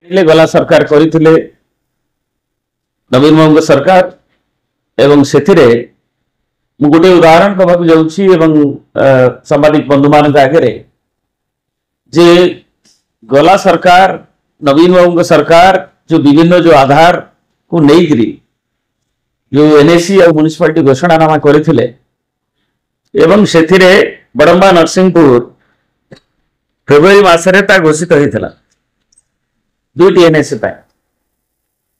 गला सरकार करथिले नवीन मोहन सरकार एवं सेथिरे मु गोटे उदाहरण कहबाक जाउछि एवं सांबादिक बंधु मान आगे जे गला सरकार नवीन मोहन सरकार जो विभिन्न जो आधार को नहीं जो एनएसी और म्युनिसिपालिटी घोषणानामा करथिले एवं सेथिरे बड़म्बा नरसिंहपुर फेब्रुआरी मासरे ता घोषित होइथिला दुईटी एनएसी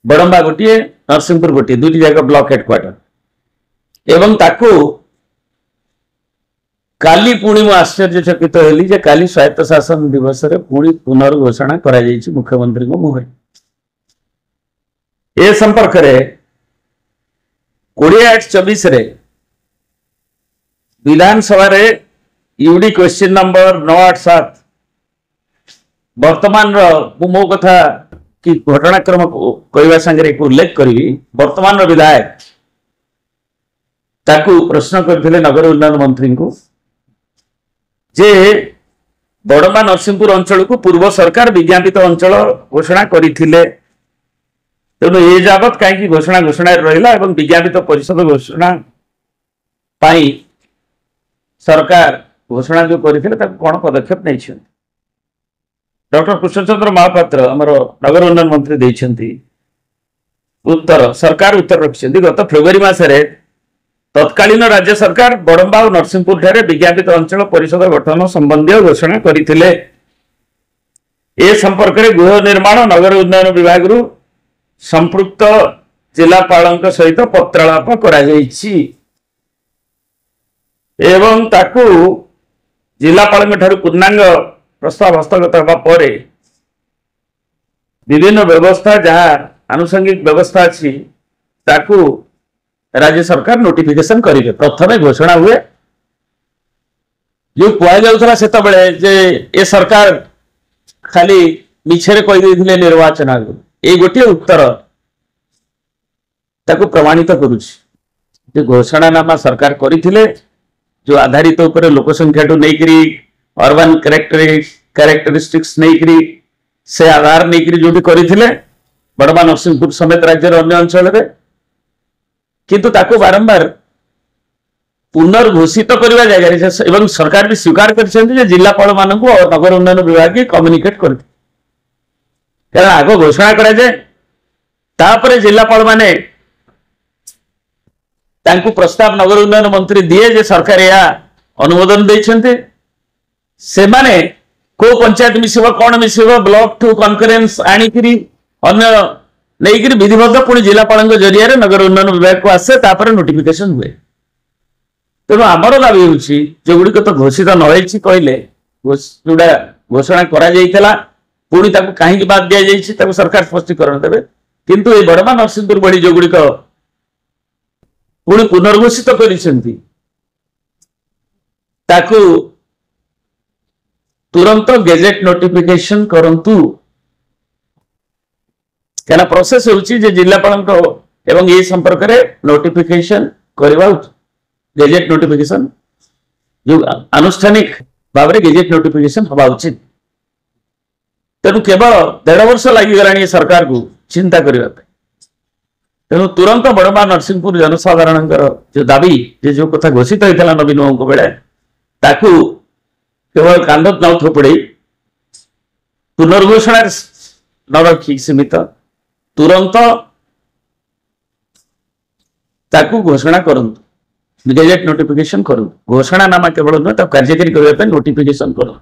बड़म्बा गोटे नरसिंहपुर गोटे दुईटी जगह ब्लॉक हेडक्वार्टर एवं ताकू काली पुणी मु आश्चर्यचकित हेली जे काली स्वायत्त शासन दिवस रे पुणी पुनर्घोषणा करा जायछि मुख्यमंत्री को मुहे ए संपर्क रे 28/24 रे विधानसभा रे यूडी क्वेश्चन नंबर 987 वर्तमान मो कथा कि घटनाक्रम कहवा संगे उल्लेख करी वर्तमान विधायक ताकू प्रश्न करथिले नगर उन्नयन मंत्री को जे बड़म्बा नरसिंहपुर अंचल को पूर्व सरकार विज्ञापित अंचल घोषणा करथिले तेणु ये जाबत कहीं घोषणा घोषणा रहा और विज्ञापित परिषद घोषणा पाई सरकार घोषणा जो करथिले ताकू कोन पदक्षेप नहीं डॉक्टर कृष्णचंद्र महापात्र आमर नगर उन्नयन मंत्री देइछंती उत्तर सरकार उत्तर रखिछंती गत फेब्रुआरी मासरे तत्कालीन राज्य सरकार बड़म्बा और नरसिंहपुर ठारे विज्ञापित अंचल परिषद गठन संबंधी घोषणा करथिले ए संपर्क में गृह निर्माण नगर उन्नयन विभाग रु संपृक्त जिलापाल सहित पत्रालाप करा जायछि एवं ताकू जिलापाल ठारू पूर्णांग प्रस्ताव हस्तगत होगा परे विभिन्न व्यवस्था जहाँ आनुषंगिक व्यवस्था अच्छी ताकू राज्य सरकार नोटिफिकेशन करेंगे प्रथम घोषणा हुए जो कहुला से ये सरकार खाली मिछरे कही निर्वाचन आगे ये गोटे उत्तर ताकू प्रमाणित करुच्ची घोषणानामा सरकार करथिले जो आधारित उपर लोकसंख्या टू नहीं अर्बन कैरेक्टरिस्टिक्स नहीं से आधार नहीं जो करथिले बड़म्बा नरसिंहपुर समेत राज्य अन्य अंचल किंतु ताको बारंबार पुनर्घोषित करने जगह एवं सरकार भी स्वीकार कर जिलापाल मान और नगर उन्नयन विभाग कम्युनिकेट कर कारण आग घोषणा करा जाए तापर जिलापाल माने तांकु प्रस्ताव नगर उन्नयन मंत्री दिए जे सरकार या अनुमोदन देइछन्ते से माने को पंचायत मिसिबो कोन मिसिबो ब्लॉक टू कॉन्फ्रेंस आनिकरी अन्य नहीं विधिबद्ध पुणी जिलापाल जरिया नगर उन्नयन विभाग को आसे तापर नोटिफिकेशन हुए तेणु आमर दाबी होछि जो गुड़िक तो घोषित नई कहले जोड़ा घोषणा करा जाइतला पुणी ताकू कहीं बाद दिया जाइछि ताकू सरकार स्पष्टीकरण देबे किंतु ए बड़म्बा नरसिंहपुर बड़ी जो गुड़िक पुणी पुनर्घोषित करिसेंती ताकू तुरंत गेजेट नोटिफिकेशन करंतु क्या प्रोसेस होची जे जिलापाल एवं ये संपर्क रे नोटिफिकेशन करवा गेजेट नोटिफिकेशन जो आनुष्ठानिक भाव में गेजेट नोटिफिकेशन हवा उचित तेणु केवल 1.5 वर्ष लगी गलानी सरकार को चिंता करने तेणु तुरंत बड़म्बा नरसिंहपुर जनसाधारण जो दाबी जो कथा घोषित होता नवीन बाबू बेले ताकू केवल कांद न थोपड़े पुनर्घोषणा न रखी सीमित तुरंत ताकू घोषणा करंतु गेजेट नोटिफिकेशन करंतु घोषणा नामा केवल नुह कार्यकारी करने नोटिफिकेशन करंतु।